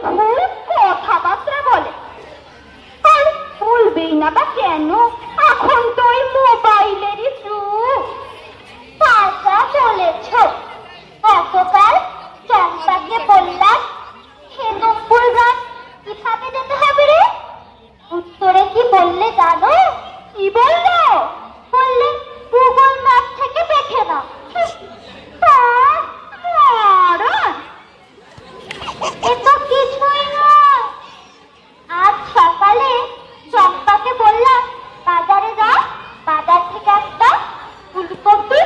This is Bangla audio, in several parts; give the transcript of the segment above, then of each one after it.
খুব কথাবার্তা বলে। আর বলবেই না বা কেন, এখন তো ওই মোবাইলেরই যুগ। তাজা বলেছ। গতকাল চম্পাকে বললাম হেমপুর গ্রাম কিভাবে যেতে হবে রে? উত্তরে কি বললে জানো? কি বললো? বললে গুগল ম্যাপ থেকে দেখে নাও। এ তো কিছুই নয়। আজ সকালে চম্পাকে বললাম বাজারে যা, বাজার থেকে একটা ফুলকপি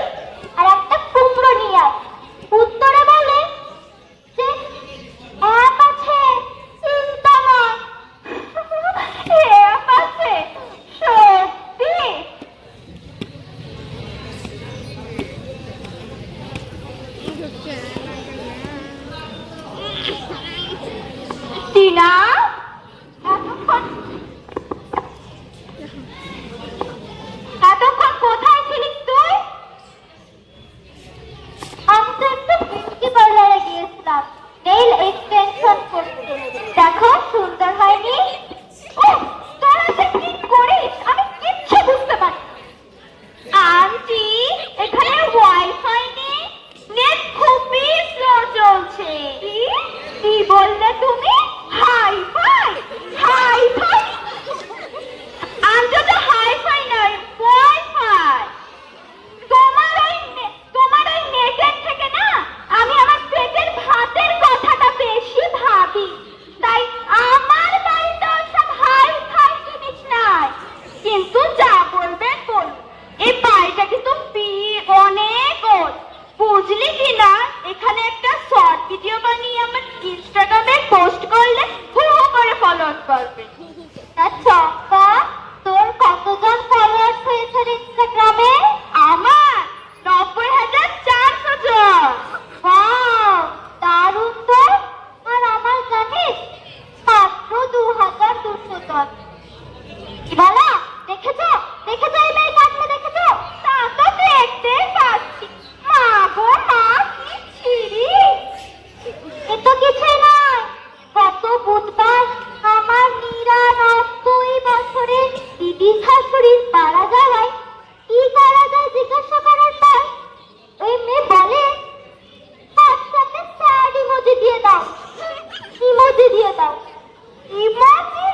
আর একটা কুমড়ো নিয়ে আয়। উত্তরে বলে যে অ্যাপ আছে, চিন্তা নয়। অ্যাপ আছে? সত্যি? টিনা, এতক্ষণ কোথায় ছিলিস তুই? আমি তো একটু বিউটি পার্লারে গিয়েছিলাম নেইল এক্সটেনশন করতে। দেখো সুন্দর হয়নি? ও তোরা যে কি করিস আমি কিচ্ছু বুঝতে পারি। আন্টি, এখানে ওয়াইফাই নেই, নেট খুবই স্লো চলছে। কি বললে তুমি? হাইফাই? হাইফাই? আন্টি, হাইফাই নয়, ওয়াইফাই। তোমার ওই নেটের থেকে না আমি আমার পেটের ভাতের কথাটা বেশি ভাবি। তাই আমার বাড়িতে সব হাইফাই জিনিস নাই। কিন্তু যা বলবেন বলুন, এই বাড়িটা কিন্তু অনেক ওর, বুঝলি কি না? এখানে একটা শর্ট ভিডিও বানিয়ে আমার ইনস্টাগ্রামে পোস্ট করলে হু হু করে ফলোয়ার করবে। আচ্ছা তোর কতজন ফলোয়ার্স হয়েছে ইনস্টাগ্রামে? আমার 90,400 জন। ওয়াও, দারুণ তো। আর আমার জানিস মাত্র 2,200 জন। কি বলা? দেখেছো দেখেছো এই মেয়ে কাটলে দেখেছো? তা তো দেখতেই পাচ্ছি। মা গো মা, কি ছিড়ি! এ তো কিছুই নয়। গত বুধবার আমার 99 বছরের দিদি শাশুড়ির মারা যাওয়ায় কি করা যায় জিজ্ঞাসা করার পর ওই মেয়ে বলে হোয়াটসঅ্যাপে স্যাড ইমোজি দিয়ে দাও। ইমোজি দিয়ে দাও। ইমোজি?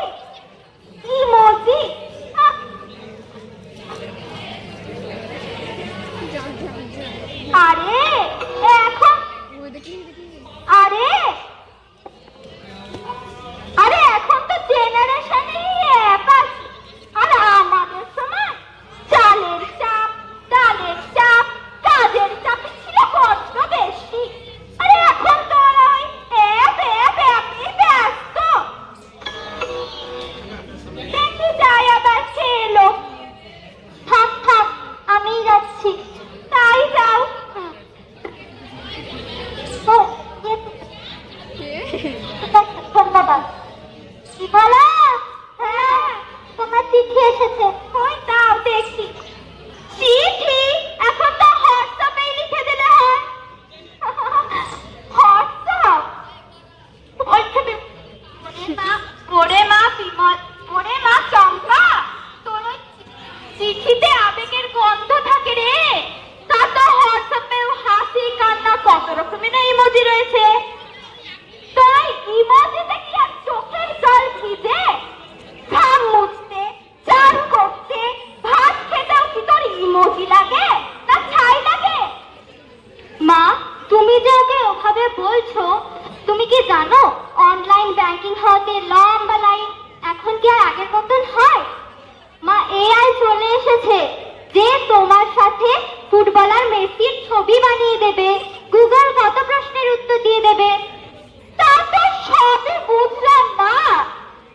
ইমোজি? আরে এখন আরে আরে এখন তো জেনারেশনে অ্যাপ আছে। আর আমাদের সময় চালের চাপ, ডালের চাপ, কাজের চাপে ছিল কষ্ট বেশি। আরে এখন তো ওই অ্যাপ অ্যাপ অ্যাপই ব্যস্ত। দেখি যাই আবার খেলো। থাক থাক, আমি যাচ্ছি। তাই যাও। ধন্যবাদ। কি বলো? হ্যাঁ, তোমার চিঠি এসেছে। ওই দাও দেখি। চিঠি? এখন তো হোয়াটসঅ্যাপেই লিখে দিলে হয়। হোয়াটসঅ্যাপ? ওরে মা বিমল, ওরে মা চম্পা, তোর ওই চিঠিতে আবেগের গন্ধ থাকে রে। তা তো হোয়াটসঅ্যাপেও হাসি কান্না কত রকমের ইমোজি রয়েছে। তাই ইমোজিতে কি আর চোখের জল ভিজে? ঘাম মুছতে, চান করতে, ভাত খেতেও কি তোর ইমোজি লাগে না ছাই লাগে? মা, তুমি যে ওকে ওভাবে বলছো, তুমি কি জানো অনলাইন ব্যাংকিং হতে লম্বা লাইন এখন কি আর আগের মতন হয়? মা, এআই চলে এসেছে যে তোমার সাথে ফুটবলার মেসির ছবি বানিয়ে দেবে, গুগল কত প্রশ্নের উত্তর দিয়ে দেবে। তা তো সবই বুঝলাম মা,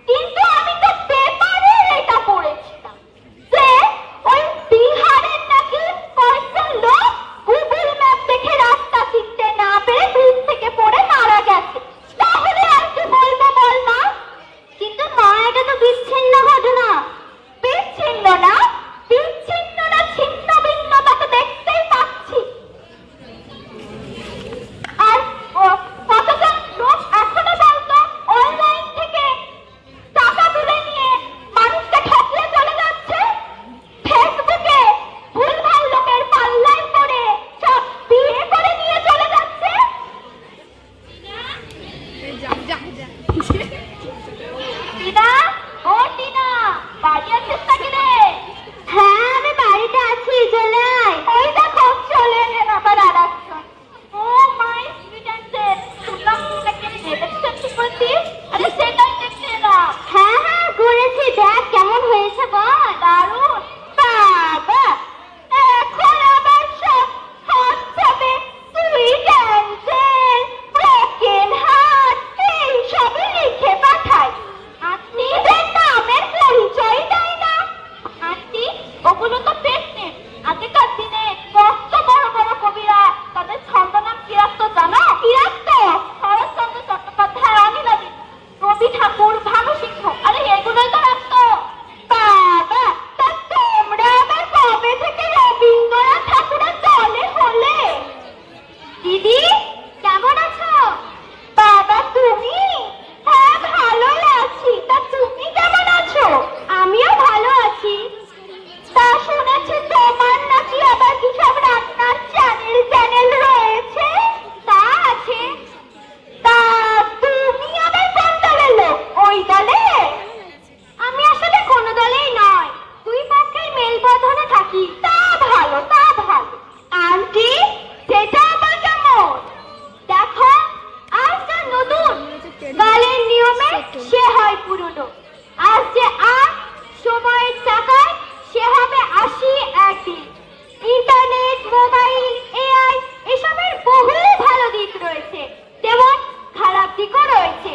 কিন্তু আমি তো পেপারে এটা পড়েছিলাম যে ওই বিহারের নাকি কয়েকজন লোক গুগল ম্যাপ দেখে রাস্তা চিনতে না পেরে ব্রিজ থেকে পড়ে মারা গেছে। তাহলে আর কি বলবো বল মা? কিন্তু মা, এটা তো বিচ্ছিন্ন ঘটনা। বিচ্ছিন্ন না, বিচ্ছিন্ন না, ছিন্ন ভিন্নতা তো দেখতেই পাচ্ছি। আর কত টিনা, ও টিনা, বাড়ি আছিস নাকি রে? হ্যাঁ, আমি বাড়িতে আছি, চলে আয়। ওই দেখো চলে এলেন আবার আরেকজন। ও মাই সুইট অ্যান্ড শুনলাম তুই নাকি রিলেশনশিপ করছিস। আরে সেটাই দেখতে এলাম। হ্যাঁ হ্যাঁ করেছি, দেখ কেমন হয়েছে বল। দারুণ। বাবা, এখন আবার সব হাত যাবে, তুই ক্যান্সেল, ব্রোকেন হার্ট এইসবই লিখে পাঠাই। নিজের নামের পরিচয় দেয় না। আন্টি, ওগুলো তো ফেক নেম। আগেকার দিনে কত বড় বড় কবিরা তাদের ছদ্মনাম কি রাখতো জানো? কি রাখতো? শরৎচন্দ্র চট্টোপাধ্যায়, অনিলা দেবী, রবি ঠাকুর, ভানু সিংহ, আরে এগুলোই তো রাখতো। বাবা, তা তোমরা আবার কবে থেকে রবীন্দ্রনাথ ঠাকুরের দলে হলে? দিদি, কেমন আছো? বাবা তুমি? হ্যাঁ ভালোই আছি, তা তুমি কেমন আছো? আমিও ভালো আছি। তা শুনেছি তোমার নাকি আবার কি সব রান্নার চ্যানেল রয়েছে? তা আছে। তা তুমি আবার কোন দলের লোক? ওই দলে? আমি আসলে কোনো দলেই নয়, দুই পক্ষের মেলবন্ধনে থাকি। তা ভালো, তা ভালো। আন্টি, সেটা আবার কেমন? দেখো, আজ যা নতুন, কালের নিয়মে সে হয় পুরনো। আজ যে আজ সময়ের চাকায় সে হবে ৮০ একদিন। ইন্টারনেট, মোবাইল, এআই এসবের বহু ভালো দিক রয়েছে, তেমন খারাপ দিকও রয়েছে।